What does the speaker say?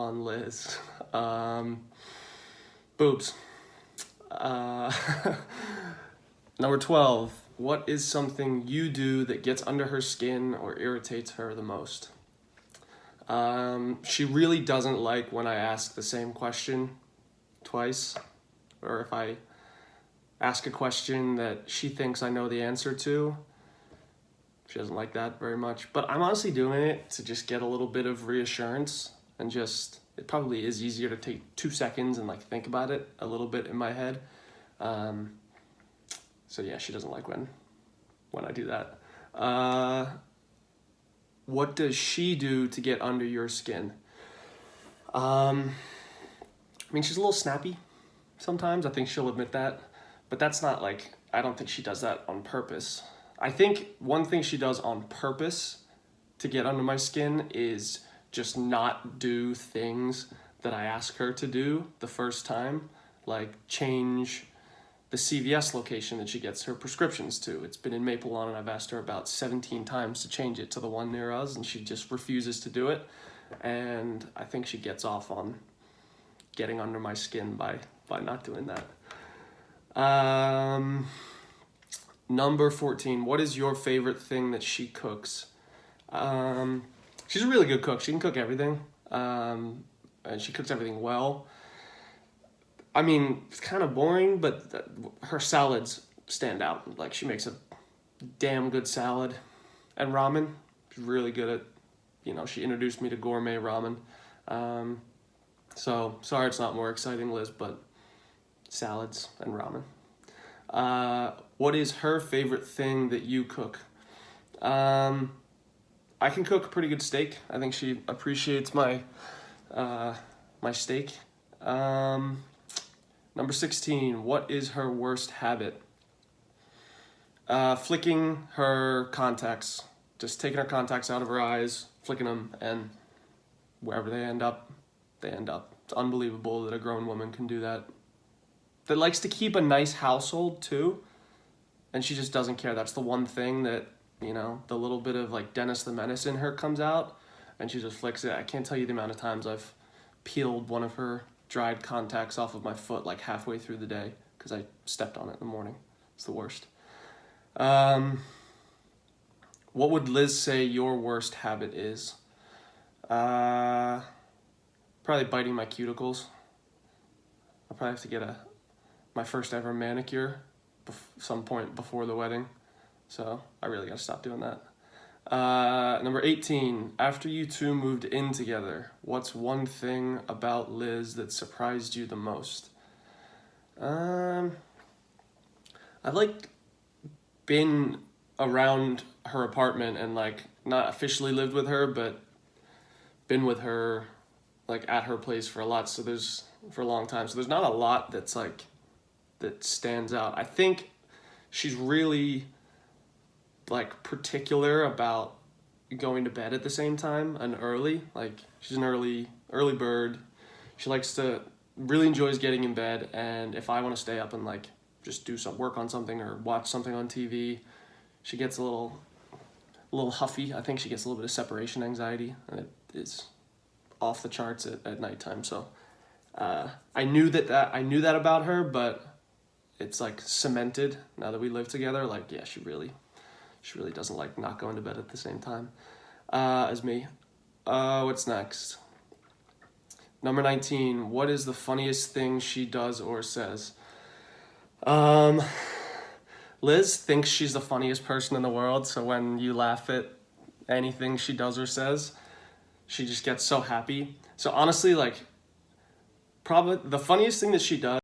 on Liz. Boobs. Uh, Number 12. What is something you do that gets under her skin or irritates her the most? She really doesn't like when I ask the same question twice, or if I ask a question that she thinks I know the answer to. She doesn't like that very much, but I'm honestly doing it to just get a little bit of reassurance and just, it probably is easier to take 2 seconds and like think about it a little bit in my head. So yeah, she doesn't like when I do that. What does she do to get under your skin? I mean, she's a little snappy sometimes. I think she'll admit that, but that's not like, I don't think she does that on purpose. I think one thing she does on purpose to get under my skin is just not do things that I ask her to do the first time, like change the CVS location that she gets her prescriptions to. It's been in Maple Lawn, and I've asked her about 17 times to change it to the one near us, and she just refuses to do it. And I think she gets off on getting under my skin by not doing that. Number 14. What is your favorite thing that she cooks? She's a really good cook. She can cook everything, and she cooks everything well. I mean, it's kind of boring, but her salads stand out. Like, she makes a damn good salad. And ramen, she's really good at, she introduced me to gourmet ramen. So, sorry it's not more exciting, Liz, but salads and ramen. What is her favorite thing that you cook? I can cook a pretty good steak. I think she appreciates my steak. Number 16, what is her worst habit? Flicking her contacts. Just taking her contacts out of her eyes, flicking them, and wherever they end up, they end up. It's unbelievable that a grown woman can do that. That likes to keep a nice household too, and she just doesn't care. That's the one thing that, the little bit of like Dennis the Menace in her comes out, and she just flicks it. I can't tell you the amount of times I've peeled one of her dried contacts off of my foot like halfway through the day because I stepped on it in the morning. It's the worst. What would Liz say your worst habit is? Probably biting my cuticles. I'll probably have to get my first ever manicure some point before the wedding. So I really gotta stop doing that. Number 18, after you two moved in together, what's one thing about Liz that surprised you the most? I've been around her apartment and not officially lived with her, but been with her at her place for a long time. So there's not a lot that's that stands out. I think she's really particular about going to bed at the same time and early. She's an early bird. She really enjoys getting in bed, and if I want to stay up and just do some work on something or watch something on TV, she gets a little huffy. I think she gets a little bit of separation anxiety, and it is off the charts at nighttime. So I knew that about her, but it's cemented now that we live together. Yeah, she really doesn't like not going to bed at the same time as me. What's next? Number 19, what is the funniest thing she does or says? Liz thinks she's the funniest person in the world, so when you laugh at anything she does or says, she just gets so happy. So honestly, probably the funniest thing that she does